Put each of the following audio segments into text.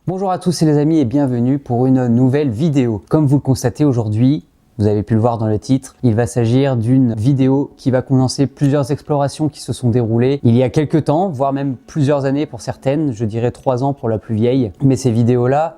Bonjour à tous les amis et bienvenue pour une nouvelle vidéo. Comme vous le constatez aujourd'hui, vous avez pu le voir dans le titre, il va s'agir d'une vidéo qui va condenser plusieurs explorations qui se sont déroulées il y a quelques temps, voire même plusieurs années pour certaines, je dirais 3 ans pour la plus vieille. Mais ces vidéos-là,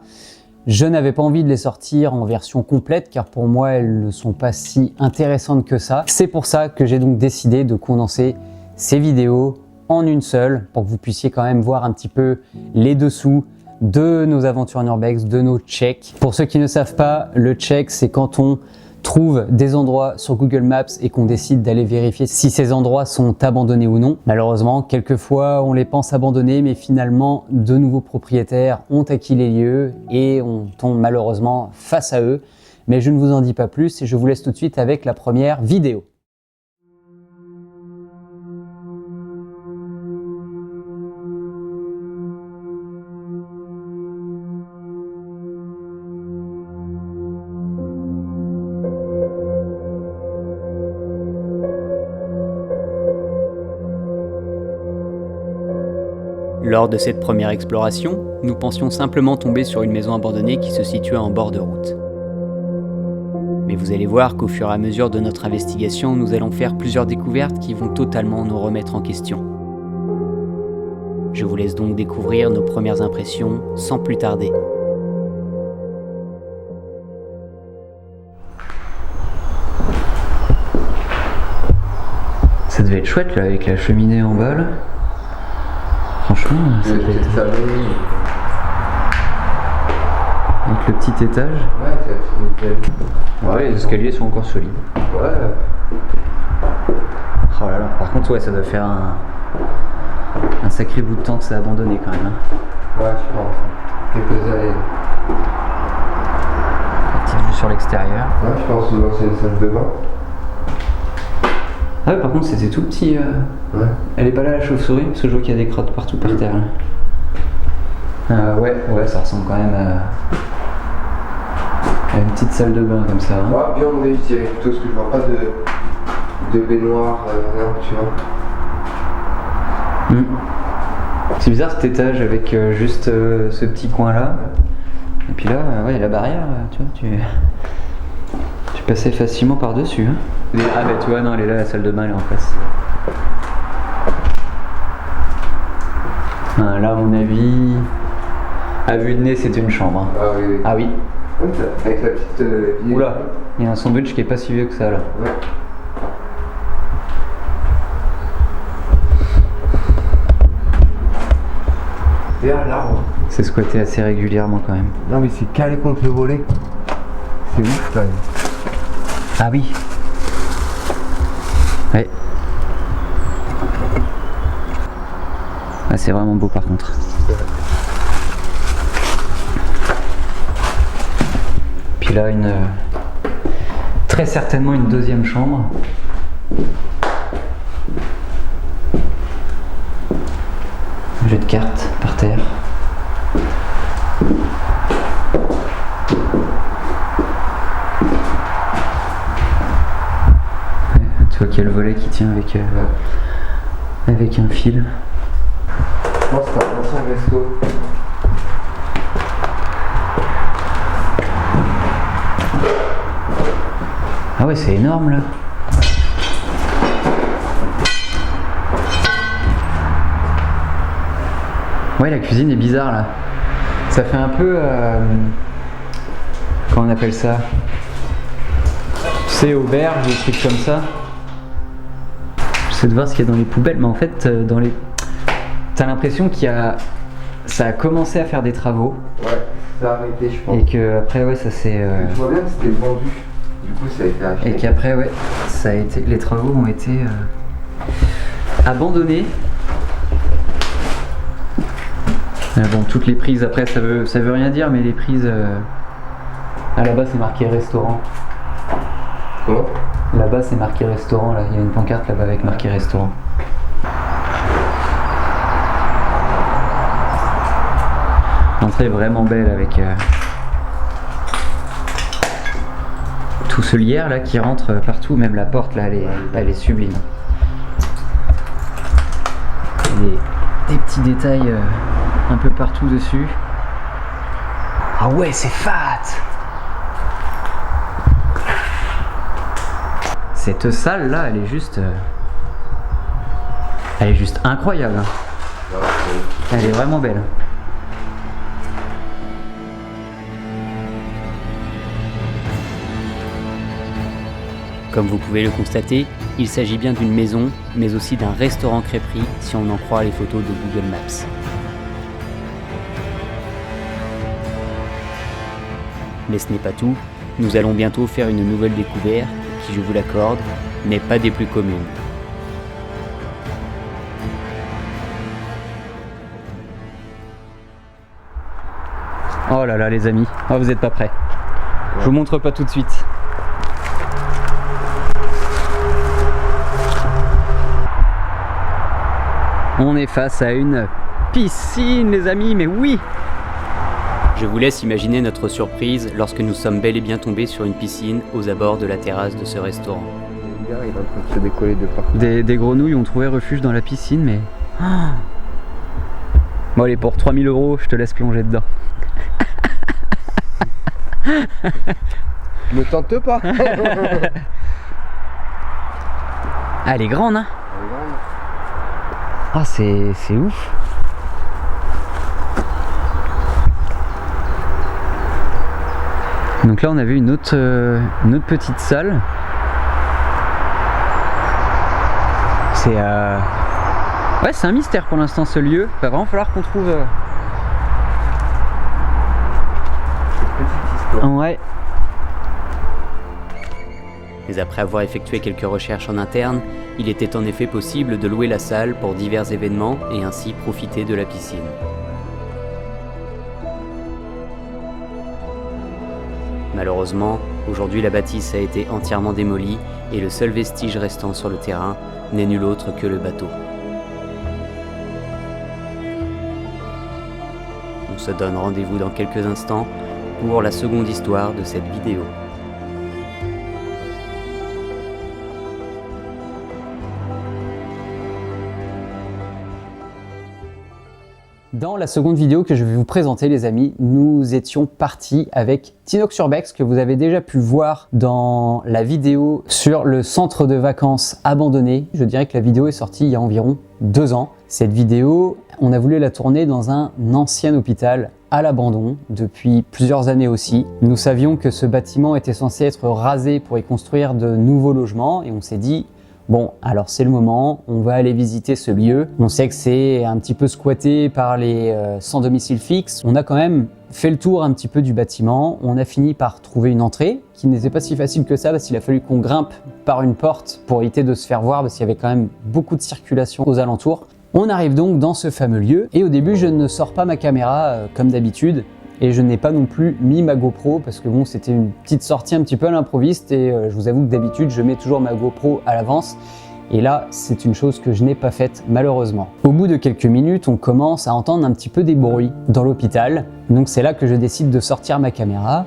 je n'avais pas envie de les sortir en version complète car pour moi elles ne sont pas si intéressantes que ça. C'est pour ça que j'ai donc décidé de condenser ces vidéos en une seule pour que vous puissiez quand même voir un petit peu les dessous de nos aventures en urbex, de nos checks. Pour ceux qui ne savent pas, le check c'est quand on trouve des endroits sur Google Maps et qu'on décide d'aller vérifier si ces endroits sont abandonnés ou non. Malheureusement, quelquefois on les pense abandonnés, mais finalement de nouveaux propriétaires ont acquis les lieux et on tombe malheureusement face à eux. Mais je ne vous en dis pas plus et je vous laisse tout de suite avec la première vidéo. Lors de cette première exploration, nous pensions simplement tomber sur une maison abandonnée qui se situait en bord de route. Mais vous allez voir qu'au fur et à mesure de notre investigation, nous allons faire plusieurs découvertes qui vont totalement nous remettre en question. Je vous laisse donc découvrir nos premières impressions sans plus tarder. Ça devait être chouette là, avec la cheminée en bas là. Franchement, ça devait être... Avec le petit étage. Ouais, c'est le petit étage. Ouais, les escaliers sont encore solides. Ouais. Oh là là, par contre, ouais, ça doit faire un sacré bout de temps que ça a abandonné quand même. Hein. Ouais, je pense. Quelques années. La petite vue sur l'extérieur. Ouais, je pense que c'est une salle de bain. Ah ouais, par contre, c'était tout petit. Ouais. Elle est pas là la chauve-souris, parce que je vois qu'il y a des crottes partout par terre. Ouais, ça ressemble quand même à une petite salle de bain comme ça. Hein. Ouais, bien on est, je dirais plutôt parce que je vois pas de baignoire, rien, tu vois. C'est bizarre cet étage avec juste ce petit coin là. Et puis là, ouais, la barrière, tu vois, tu passais facilement par-dessus. Hein. Ah bah tu vois, non, elle est là, la salle de bain, elle est en face. Ah, là, à mon avis, à vue de nez, c'est une chambre. Hein. Ah oui. Ah oui. Avec la petite vieille. Oula, il y a un sandwich qui est pas si vieux que ça là. Ouais. Derrière l'arbre. C'est squatté assez régulièrement quand même. Non mais c'est calé contre le volet. C'est ouf quand même. Ah oui. Ouais. Ah, c'est vraiment beau par contre. Puis là, très certainement une deuxième chambre. Un jeu de cartes par terre. Tu vois qu'il y a le volet qui tient avec un fil. Je pense que c'est un ancien resto. Ah ouais, c'est énorme là. Ouais, la cuisine est bizarre là. Ça fait un peu... comment on appelle ça? Tu sais, auberge, des trucs comme ça. J'essaie de voir ce qu'il y a dans les poubelles, mais en fait, t'as l'impression ça a commencé à faire des travaux. Ouais, ça a arrêté, je pense. Et que après, ouais, ça s'est... Je vois bien que c'était vendu. Du coup, ça a été acheté. Et qu'après, ouais, les travaux ont été abandonnés. Bon, toutes les prises, après, ça veut rien dire, mais les prises... Ah, là-bas, c'est marqué restaurant. Comment? Là-bas, c'est marqué restaurant, là. Il y a une pancarte là-bas avec marqué restaurant. L'entrée est vraiment belle avec tout ce lierre là qui rentre partout, même la porte là, elle est sublime. Des petits détails un peu partout dessus. Ah ouais, c'est fat! Cette salle là, elle est juste incroyable. Elle est vraiment belle. Comme vous pouvez le constater, il s'agit bien d'une maison, mais aussi d'un restaurant crêperie si on en croit les photos de Google Maps. Mais ce n'est pas tout, nous allons bientôt faire une nouvelle découverte qui, je vous l'accorde, n'est pas des plus communes. Oh là là les amis, oh, vous n'êtes pas prêts. Je vous montre pas tout de suite. On est face à une piscine les amis, mais oui! Je vous laisse imaginer notre surprise lorsque nous sommes bel et bien tombés sur une piscine aux abords de la terrasse de ce restaurant. Le gars, il est en train de se décoller de partout. Des grenouilles ont trouvé refuge dans la piscine, mais... Oh. Bon allez, pour 3 000 €, je te laisse plonger dedans. Me tente pas. Ah, elle est grande, hein? Ah, c'est ouf. Donc là, on a vu une autre petite salle. C'est ouais, c'est un mystère pour l'instant ce lieu. Il va vraiment falloir qu'on trouve. Ouais. Mais après avoir effectué quelques recherches en interne, il était en effet possible de louer la salle pour divers événements et ainsi profiter de la piscine. Malheureusement, aujourd'hui la bâtisse a été entièrement démolie et le seul vestige restant sur le terrain n'est nul autre que le bateau. On se donne rendez-vous dans quelques instants pour la seconde histoire de cette vidéo. Dans la seconde vidéo que je vais vous présenter les amis, nous étions partis avec Tinox-sur-Bex que vous avez déjà pu voir dans la vidéo sur le centre de vacances abandonné. Je dirais que la vidéo est sortie il y a environ 2 ans. Cette vidéo, on a voulu la tourner dans un ancien hôpital à l'abandon depuis plusieurs années aussi. Nous savions que ce bâtiment était censé être rasé pour y construire de nouveaux logements et on s'est dit bon, alors c'est le moment, on va aller visiter ce lieu. On sait que c'est un petit peu squatté par les sans domicile fixe. On a quand même fait le tour un petit peu du bâtiment. On a fini par trouver une entrée qui n'était pas si facile que ça parce qu'il a fallu qu'on grimpe par une porte pour éviter de se faire voir parce qu'il y avait quand même beaucoup de circulation aux alentours. On arrive donc dans ce fameux lieu et au début je ne sors pas ma caméra comme d'habitude. Et je n'ai pas non plus mis ma GoPro parce que bon, c'était une petite sortie un petit peu à l'improviste et je vous avoue que d'habitude je mets toujours ma GoPro à l'avance et là c'est une chose que je n'ai pas faite malheureusement. Au bout de quelques minutes on commence à entendre un petit peu des bruits dans l'hôpital, donc c'est là que je décide de sortir ma caméra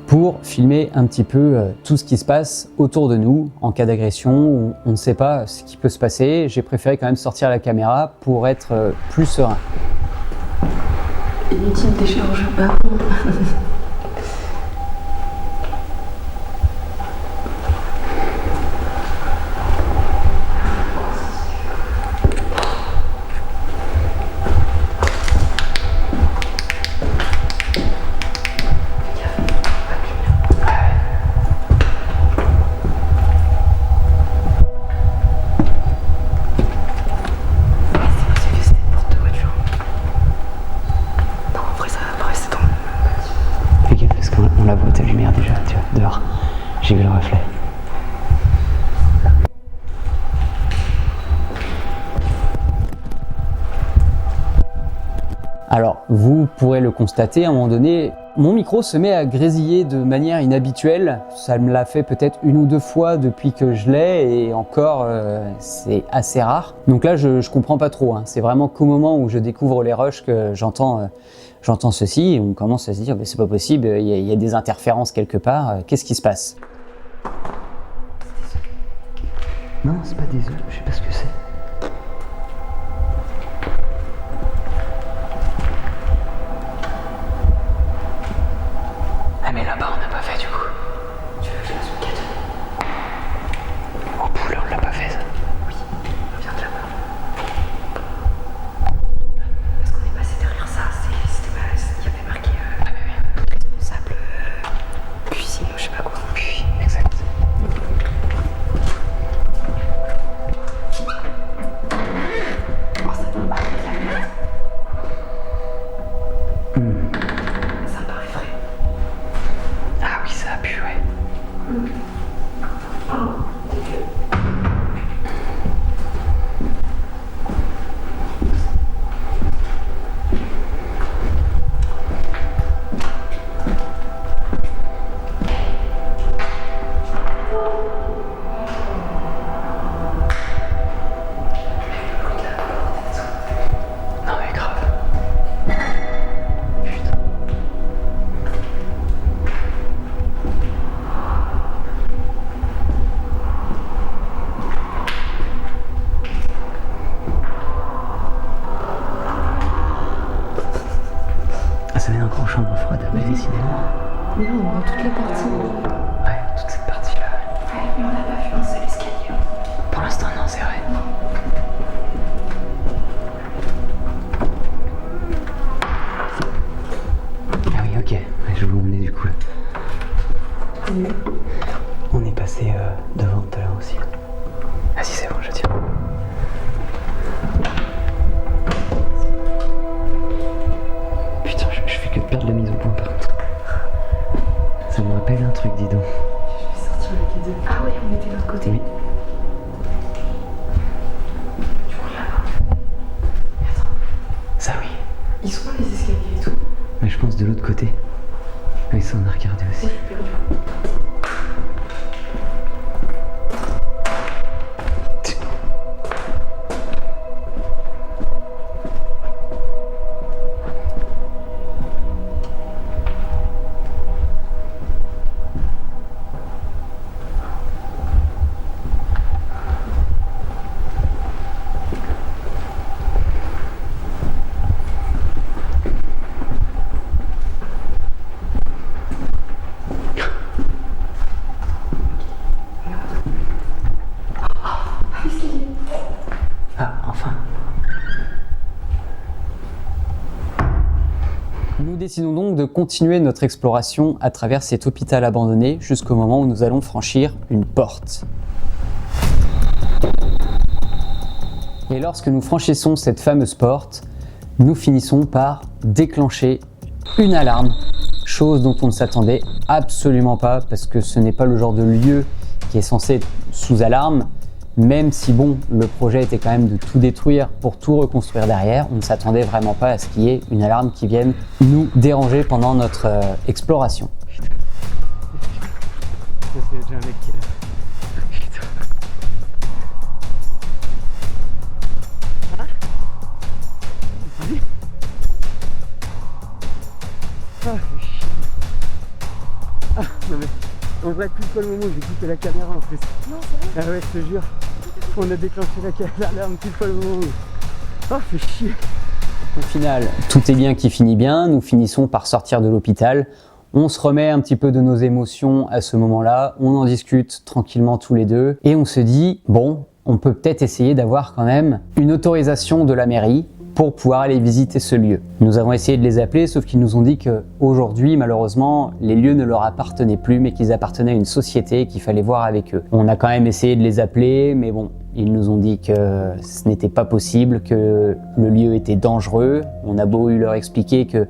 pour filmer un petit peu tout ce qui se passe autour de nous en cas d'agression où on ne sait pas ce qui peut se passer. J'ai préféré quand même sortir la caméra pour être plus serein. Inutile de décharger. On la voit ta lumière déjà, tu vois, dehors. J'ai vu le reflet. Alors, vous pourrez le constater, à un moment donné, mon micro se met à grésiller de manière inhabituelle. Ça me l'a fait peut-être 1 ou 2 fois depuis que je l'ai et encore, c'est assez rare. Donc là, je comprends pas trop. Hein. C'est vraiment qu'au moment où je découvre les rushs que j'entends ceci et on commence à se dire c'est pas possible, il y a des interférences quelque part, qu'est-ce qui se passe? Non, c'est pas des œufs, je sais pas ce que c'est. Ça mène encore en chambre froide, mais décidément. Mais non, on voit toutes les parties. Ouais, toute cette partie-là. Ouais, mais on n'a pas vu un seul escalier. Pour l'instant, non, c'est vrai. Ah oui, ok. Ouais, je vous emmener du coup là. On est passé devant tout à l'heure aussi. Ah si, c'est bon, je tiens. Putain, je fais que de perdre la mise au point par contre. Ça me rappelle un truc, dis donc. Je vais sortir avec les deux. Ah ouais, on était de l'autre côté. Oui. Du coup, là-bas. Mais attends, Ça oui. ils sont là les escaliers et tout. Mais je pense de l'autre côté. Oui, ça on a regardé aussi. Moi, je suis perdue. Ah, enfin. Nous décidons donc de continuer notre exploration à travers cet hôpital abandonné jusqu'au moment où nous allons franchir une porte. Et lorsque nous franchissons cette fameuse porte, nous finissons par déclencher une alarme, chose dont on ne s'attendait absolument pas parce que ce n'est pas le genre de lieu qui est censé être sous alarme. Même si bon, le projet était quand même de tout détruire pour tout reconstruire derrière, on ne s'attendait vraiment pas à ce qu'il y ait une alarme qui vienne nous déranger pendant notre exploration. C'est déjà un mec qui est là. Putain. Ah, fais chier. Ah, non mais, en vrai, plus pas le moment où j'ai coupé la caméra en plus. Non, c'est vrai. Ah ouais, je te jure. On a déclenché l'alarme plus pas le moment où... Ah, fais chier. Au final, tout est bien qui finit bien, nous finissons par sortir de l'hôpital. On se remet un petit peu de nos émotions à ce moment-là, on en discute tranquillement tous les deux et on se dit, bon, on peut peut-être essayer d'avoir quand même une autorisation de la mairie pour pouvoir aller visiter ce lieu. Nous avons essayé de les appeler, sauf qu'ils nous ont dit qu'aujourd'hui, malheureusement, les lieux ne leur appartenaient plus, mais qu'ils appartenaient à une société et qu'il fallait voir avec eux. On a quand même essayé de les appeler, mais bon, ils nous ont dit que ce n'était pas possible, que le lieu était dangereux. On a beau leur expliquer que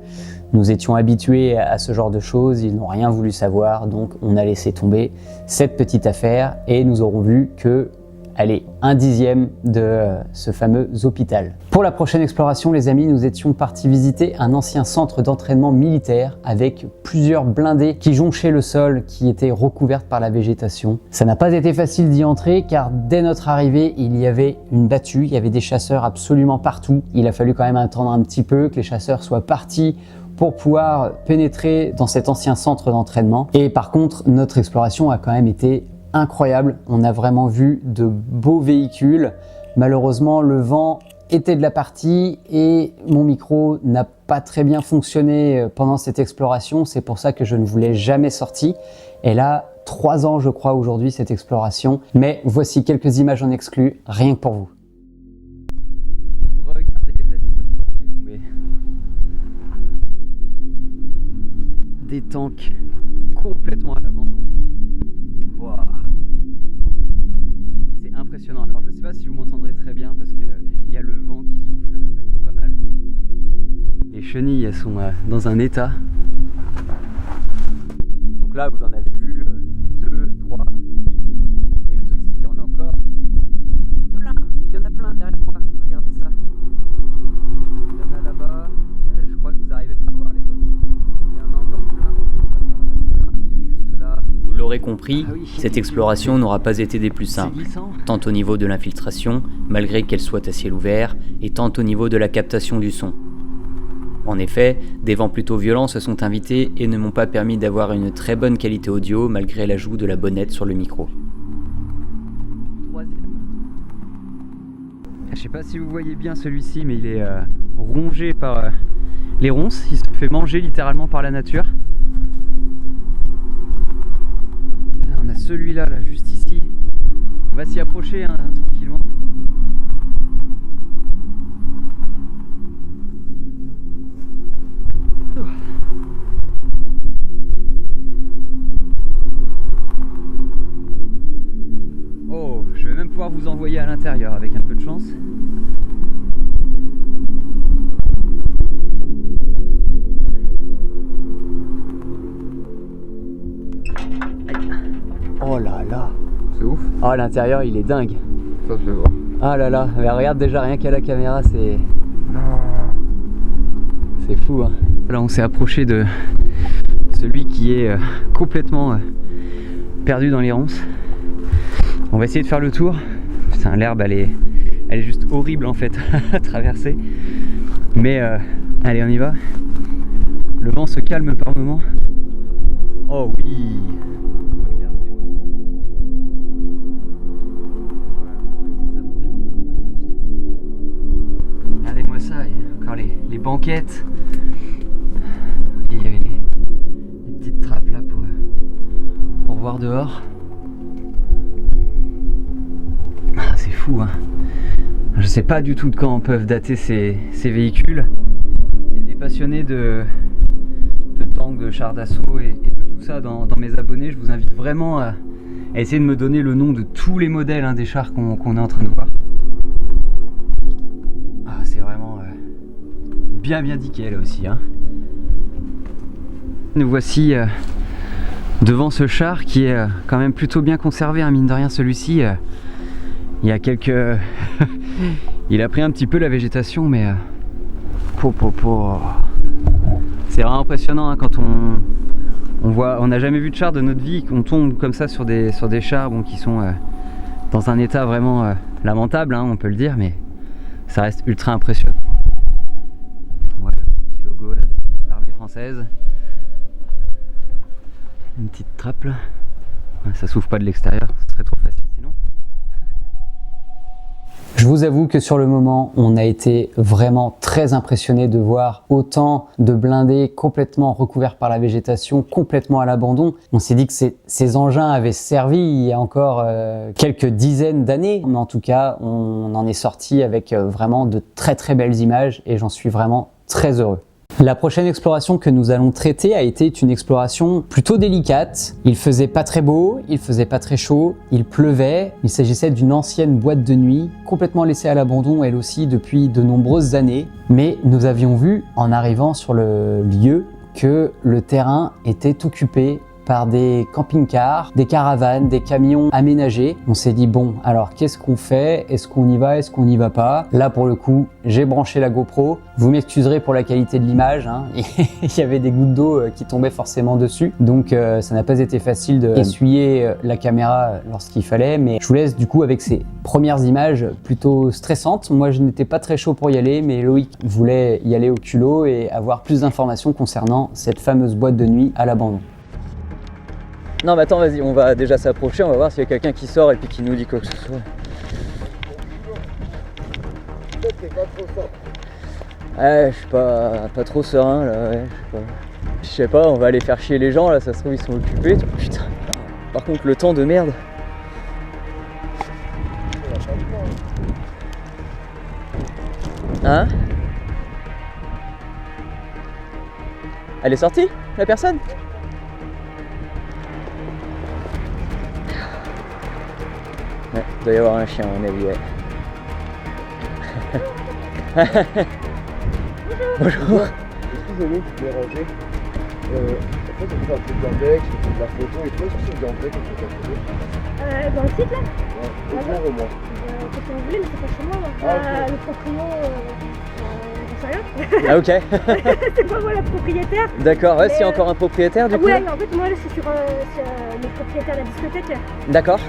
nous étions habitués à ce genre de choses, ils n'ont rien voulu savoir, donc on a laissé tomber cette petite affaire et nous aurons vu que, allez, 1/10 de ce fameux hôpital. Pour la prochaine exploration, les amis, nous étions partis visiter un ancien centre d'entraînement militaire avec plusieurs blindés qui jonchaient le sol, qui étaient recouvertes par la végétation. Ça n'a pas été facile d'y entrer car dès notre arrivée, il y avait une battue, il y avait des chasseurs absolument partout. Il a fallu quand même attendre un petit peu que les chasseurs soient partis pour pouvoir pénétrer dans cet ancien centre d'entraînement. Et par contre, notre exploration a quand même été incroyable. On a vraiment vu de beaux véhicules. Malheureusement, le vent était de la partie et mon micro n'a pas très bien fonctionné pendant cette exploration. C'est pour ça que je ne vous l'ai jamais sorti. Elle a 3 ans, je crois, aujourd'hui, cette exploration. Mais voici quelques images en exclu, rien que pour vous. Regardez les amis sur quoi on est tombé. Des tanks complètement à l'abandon. Wow. C'est impressionnant. Alors je sais pas si vous m'entendrez très bien parce qu'il y a le vent qui souffle plutôt pas mal. Les chenilles elles sont dans un état. Donc là vous en avez vu 2, 3. Et le truc c'est qu'il y en a encore plein. Il y en a plein derrière moi. Regardez ça. Il y en a là-bas. Je crois que vous n'arrivez pas à voir les autres. Il y en a encore plein. Qui est juste là. Vous l'aurez compris, Ah oui. cette exploration n'aura pas été des plus simples, tant au niveau de l'infiltration, malgré qu'elle soit à ciel ouvert, et tant au niveau de la captation du son. En effet, des vents plutôt violents se sont invités et ne m'ont pas permis d'avoir une très bonne qualité audio malgré l'ajout de la bonnette sur le micro. Je sais pas si vous voyez bien celui-ci, mais il est rongé par les ronces. Il se fait manger littéralement par la nature. Là, on a celui-là, là, juste ici. On va s'y approcher hein, tranquillement. Oh, je vais même pouvoir vous envoyer à l'intérieur avec un peu de chance. Oh là là. C'est ouf. Oh, l'intérieur il est dingue. Ça je vais voir. Ah là là, mais regarde déjà rien qu'à la caméra, c'est... Non. C'est fou hein. Là on s'est approché de celui qui est complètement perdu dans les ronces. On va essayer de faire le tour. Putain, l'herbe elle est juste horrible en fait à traverser. Mais allez, on y va. Le vent se calme par moment. Oh oui. Regardez-moi ça, il y a encore les banquettes. Et il y avait les petites trappes là pour voir dehors. Ah, c'est fou hein. Je sais pas du tout de quand peuvent dater ces véhicules. Il y a des passionnés de tanks, de chars d'assaut et de tout ça dans mes abonnés. Je vous invite vraiment à essayer de me donner le nom de tous les modèles hein, des chars qu'on est en train de voir. Ah, c'est vraiment bien diqué là aussi hein. Nous voici devant ce char qui est quand même plutôt bien conservé hein, mine de rien. Celui-ci il y a quelques il a pris un petit peu la végétation, mais c'est vraiment impressionnant hein, quand on voit, on n'a jamais vu de char de notre vie, qu'on tombe comme ça sur des chars bon, qui sont dans un état vraiment lamentable hein, on peut le dire, mais ça reste ultra impressionnant. Voilà, le petit logo là, de l'armée française. Une petite trappe là. Ouais, ça s'ouvre pas de l'extérieur, ce serait trop facile sinon. Je vous avoue que sur le moment, on a été vraiment très impressionné de voir autant de blindés complètement recouverts par la végétation, complètement à l'abandon. On s'est dit que ces engins avaient servi il y a encore quelques dizaines d'années, mais en tout cas, on en est sorti avec vraiment de très belles images et j'en suis vraiment très heureux. La prochaine exploration que nous allons traiter a été une exploration plutôt délicate. Il faisait pas très beau, il faisait pas très chaud, il pleuvait. Il s'agissait d'une ancienne boîte de nuit, complètement laissée à l'abandon elle aussi depuis de nombreuses années. Mais nous avions vu en arrivant sur le lieu que le terrain était occupé par des camping-cars, des caravanes, des camions aménagés. On s'est dit bon, alors qu'est-ce qu'on fait? Est-ce qu'on y va? Est-ce qu'on n'y va pas? Là pour le coup, j'ai branché la GoPro. Vous m'excuserez pour la qualité de l'image, hein. Il y avait des gouttes d'eau qui tombaient forcément dessus, donc ça n'a pas été facile d'essuyer la caméra lorsqu'il fallait, mais je vous laisse du coup avec ces premières images plutôt stressantes. Moi je n'étais pas très chaud pour y aller, mais Loïc voulait y aller au culot et avoir plus d'informations concernant cette fameuse boîte de nuit à l'abandon. Non mais attends, vas-y, on va déjà s'approcher, on va voir s'il y a quelqu'un qui sort et puis qui nous dit quoi que ce soit. Ouais, je suis pas trop serein là, ouais, je sais pas, on va aller faire chier les gens là, ça se trouve ils sont occupés. Putain, par contre le temps de merde. Hein? Elle est sortie, la personne? Ouais, il doit y avoir un chien à mon avis, ouais. Bonjour. Excusez-nous de vous déranger. En fait, on fait un peu d'index, on fait de la photo et tout. Est-ce que c'est bien fait qu'on fait de la photo? Dans le site là? Ouais, au moins. Quand vous voulez, mais c'est pas chez moi. Ah, le proprio, j'en sais rien. Ah ok. C'est pas moi la propriétaire. D'accord, ouais, Mais, s'il y a encore un propriétaire du coup. Ouais, en fait, moi là, c'est sur le propriétaire de la discothèque. D'accord.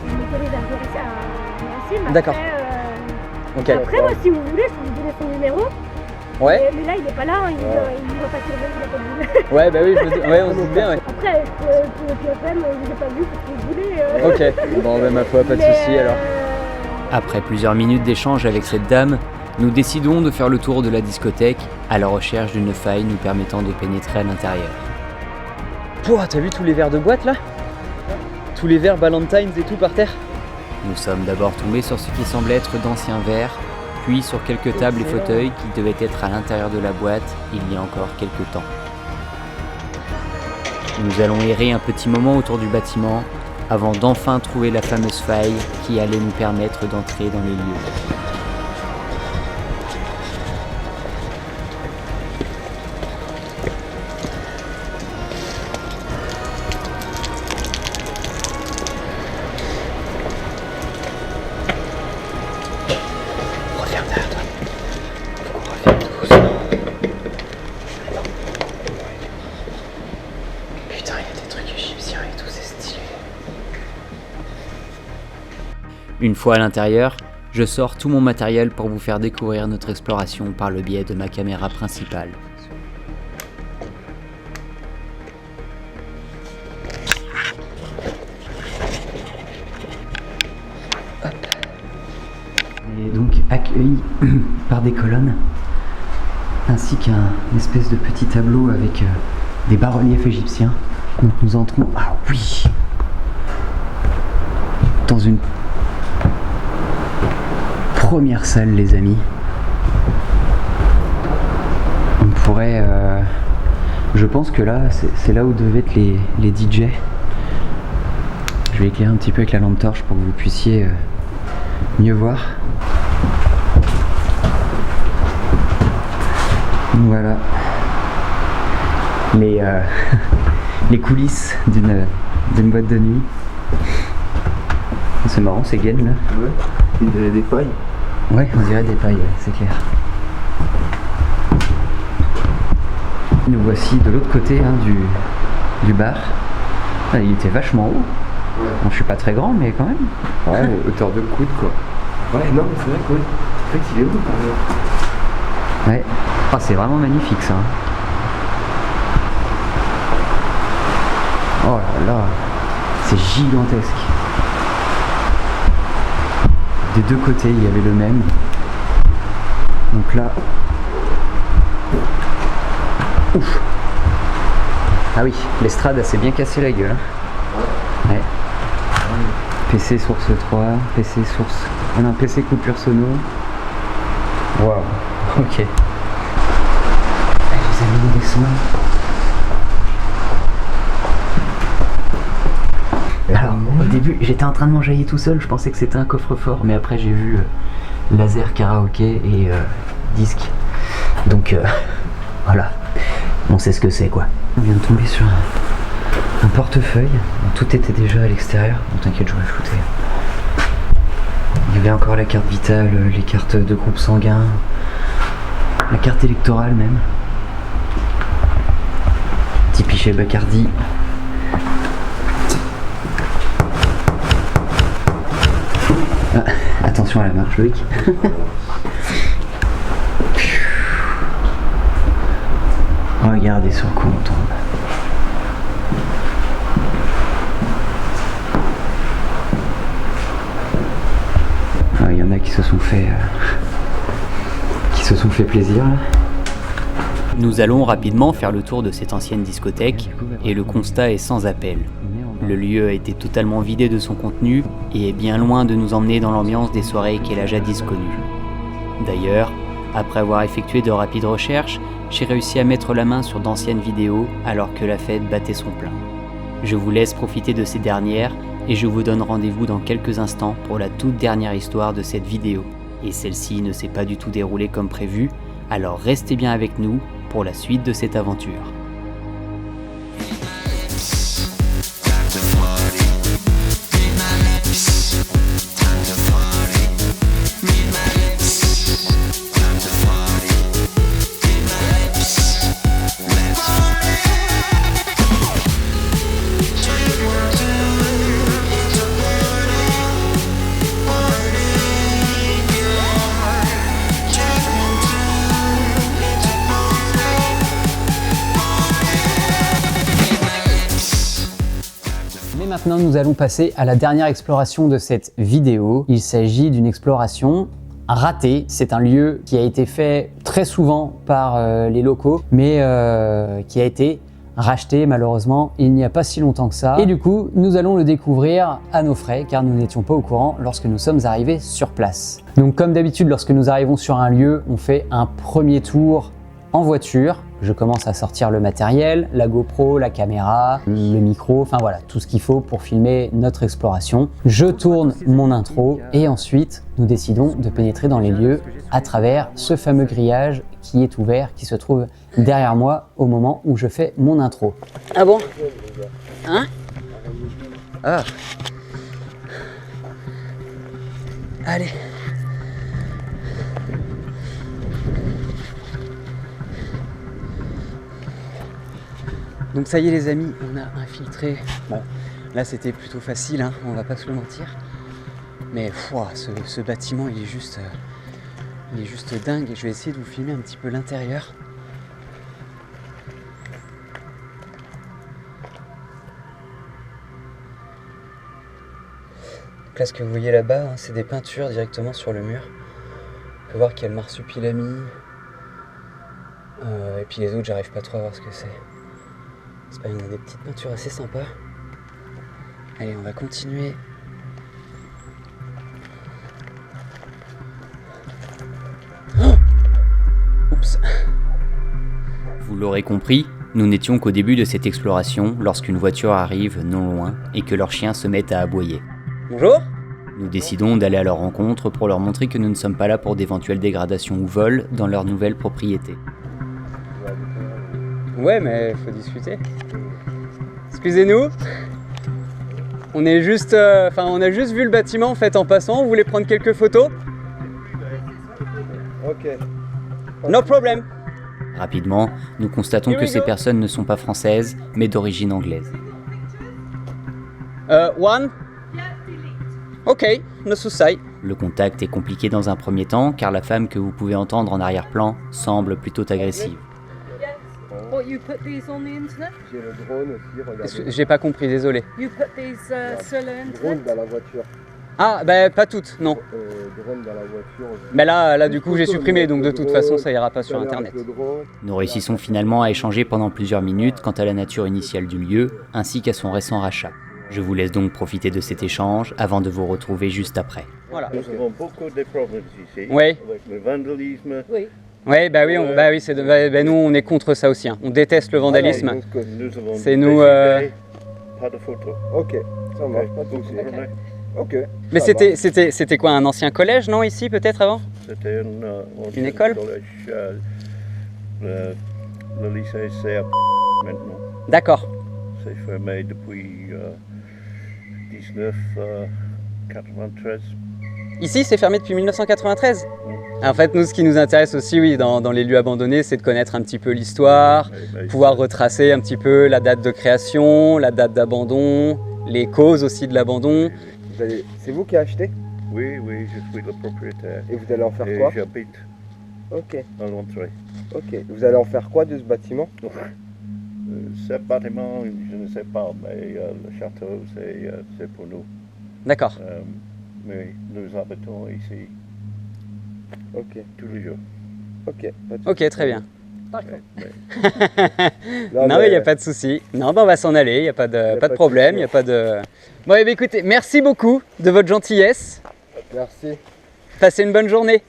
Je m'autorise à gérer ça à Nassim. D'accord. Ok. Après, moi, si vous voulez, je peux vous donner son numéro. Ouais. Mais là, il est pas là, hein, il va pas sur le il a pas de boule. Ouais, bah oui, ouais, on se doute bien, ouais. Après, puis quand même, je vous ai pas vu parce que vous voulez. Ok, bon, bah ma foi, pas de soucis alors. Après plusieurs minutes d'échange avec cette dame, nous décidons de faire le tour de la discothèque à la recherche d'une faille nous permettant de pénétrer à l'intérieur. Pouah, t'as vu tous les verres de boîte là? Tous les verres Ballantines et tout par terre? Nous sommes d'abord tombés sur ce qui semble être d'anciens verres, puis sur quelques tables et fauteuils qui devaient être à l'intérieur de la boîte il y a encore quelques temps. Nous allons errer un petit moment autour du bâtiment avant d'enfin trouver la fameuse faille qui allait nous permettre d'entrer dans les lieux. Une fois à l'intérieur, je sors tout mon matériel pour vous faire découvrir notre exploration par le biais de ma caméra principale. On est donc accueilli par des colonnes, ainsi qu'un espèce de petit tableau avec des bas-reliefs égyptiens. Donc nous entrons, ah oui, dans une première salle, les amis. On pourrait, je pense que là, c'est là où devaient être les DJ. Je vais éclairer un petit peu avec la lampe torche pour que vous puissiez mieux voir. Voilà les coulisses d'une boîte de nuit. C'est marrant ces gaines là. Ouais, il y a des pailles. Ouais, on dirait des pailles, ouais, c'est clair. Nous voici de l'autre côté hein, du bar. Ah, il était vachement haut. Ouais. Bon, je suis pas très grand, mais quand même. Ouais, hauteur de coude quoi. Ouais, non, mais c'est vrai que ouais. En fait, il est haut par là. Ouais. Ah, c'est vraiment magnifique ça. Oh là là, c'est gigantesque. Des deux côtés, il y avait le même. Donc là... Ouf. Ah oui, l'estrade, elle s'est bien cassée la gueule. Ouais. PC source 3, PC source... Ah non, PC coupure sono. Waouh, ok. Les amis, on descend. Alors, au début, j'étais en train de m'enjailler tout seul, je pensais que c'était un coffre-fort, mais après j'ai vu laser karaoké et disque. Donc, voilà, on sait ce que c'est quoi. On vient de tomber sur un portefeuille, tout était déjà à l'extérieur. Bon, t'inquiète, j'aurais flouté. Il y avait encore la carte vitale, les cartes de groupe sanguin, la carte électorale même. Petit pichet Bacardi. Ah, attention à la marche, Loïc. Regardez sur le coup, on tombe. Il y en a qui se sont fait plaisir là. Nous allons rapidement faire le tour de cette ancienne discothèque et le constat est sans appel. Le lieu a été totalement vidé de son contenu et est bien loin de nous emmener dans l'ambiance des soirées qu'elle a jadis connues. D'ailleurs, après avoir effectué de rapides recherches, j'ai réussi à mettre la main sur d'anciennes vidéos alors que la fête battait son plein. Je vous laisse profiter de ces dernières et je vous donne rendez-vous dans quelques instants pour la toute dernière histoire de cette vidéo. Et celle-ci ne s'est pas du tout déroulée comme prévu, alors restez bien avec nous pour la suite de cette aventure. maintenant, nous allons passer à la dernière exploration de cette vidéo. Il s'agit d'une exploration ratée. C'est un lieu qui a été fait très souvent par les locaux, mais qui a été racheté malheureusement il n'y a pas si longtemps que ça. Et du coup, nous allons le découvrir à nos frais, car nous n'étions pas au courant lorsque nous sommes arrivés sur place. Donc comme d'habitude, lorsque nous arrivons sur un lieu, on fait un premier tour en voiture. Je commence à sortir le matériel, la GoPro, la caméra, le micro, enfin voilà, tout ce qu'il faut pour filmer notre exploration. Je tourne mon intro et ensuite nous décidons de pénétrer dans les lieux à travers ce fameux grillage qui est ouvert, qui se trouve derrière moi au moment où je fais mon intro. Ah bon? Hein? Ah. Allez. Donc ça y est les amis, on a infiltré. Bon, là c'était plutôt facile, hein, on va pas se le mentir. Mais ce bâtiment il est juste dingue. Je vais essayer de vous filmer un petit peu l'intérieur. Là ce que vous voyez là-bas, hein, c'est des peintures directement sur le mur. On peut voir qu'il y a le marsupilami. Et puis les autres, j'arrive pas trop à voir ce que c'est. C'est pas, il y en a des petites peintures assez sympas. Allez, on va continuer. Oh, oups. Vous l'aurez compris, nous n'étions qu'au début de cette exploration lorsqu'une voiture arrive non loin et que leurs chiens se mettent à aboyer. Bonjour. Nous décidons d'aller à leur rencontre pour leur montrer que nous ne sommes pas là pour d'éventuelles dégradations ou vols dans leur nouvelle propriété. Ouais, mais faut discuter. Excusez-nous. On est juste, on a juste vu le bâtiment en fait en passant. Vous voulez prendre quelques photos? Ok. No problem. Rapidement, nous constatons que ces personnes ne sont pas françaises, mais d'origine anglaise. One. Ok, no souci. Le contact est compliqué dans un premier temps, car la femme que vous pouvez entendre en arrière-plan semble plutôt agressive. What, you put these on the internet? J'ai le drone aussi, regardez. J'ai pas compris, désolé. You put these sur le Drone internet? dans la voiture. Ah, bah pas toutes, non. Drone dans la voiture. Mais là du coup j'ai supprimé, donc de toute façon ça ira pas sur internet. Nous réussissons finalement à échanger pendant plusieurs minutes quant à la nature initiale du lieu, ainsi qu'à son récent rachat. Je vous laisse donc profiter de cet échange avant de vous retrouver juste après. Voilà. Nous avons beaucoup de problèmes ici, Oui. avec le vandalisme. Oui. Ouais, bah oui, nous on est contre ça aussi. Hein. On déteste le vandalisme. Nous avons C'est nous. pas de photos. Ok, ça marche, pas de Vous soucis. comprenez? Ok. Mais ça marche. c'était quoi, un ancien collège, non, ici peut-être avant? C'était Une école? collège, le lycée c'est à maintenant. D'accord. C'est fermé depuis 1993. Ici c'est fermé depuis 1993. En fait, nous, ce qui nous intéresse aussi, oui, dans les lieux abandonnés, c'est de connaître un petit peu l'histoire, pouvoir retracer un petit peu la date de création, la date d'abandon, les causes aussi de l'abandon. C'est vous qui achetez? Oui, je suis le propriétaire. Et vous allez en faire Et quoi? j'habite Ok, à l'entrée. ok. Vous allez en faire quoi de ce bâtiment? Ce bâtiment, je ne sais pas, mais le château, c'est pour nous. D'accord. Mais nous habitons ici Ok, tous les jours. ok. pas de Ok, soucis. très bien. Mais Non, mais il n'y a pas de souci. Non, ben on va s'en aller, il n'y a pas de, pas de problème, il n'y a pas de... Bon, eh bien, écoutez, merci beaucoup de votre gentillesse. Merci. Passez une bonne journée.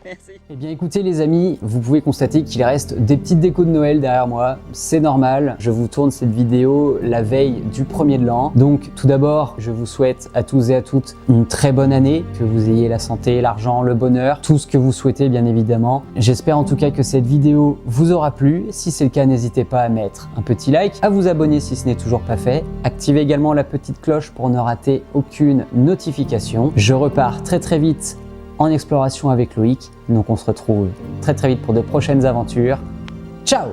Merci. Eh bien écoutez les amis, vous pouvez constater qu'il reste des petites décos de Noël derrière moi, c'est normal, je vous tourne cette vidéo la veille du 1er de l'an. Donc tout d'abord, je vous souhaite à tous et à toutes une très bonne année, que vous ayez la santé, l'argent, le bonheur, tout ce que vous souhaitez bien évidemment. J'espère en tout cas que cette vidéo vous aura plu, si c'est le cas n'hésitez pas à mettre un petit like, à vous abonner si ce n'est toujours pas fait, activez également la petite cloche pour ne rater aucune notification. Je repars très vite en exploration avec Loïc. Donc on se retrouve très vite pour de prochaines aventures. Ciao!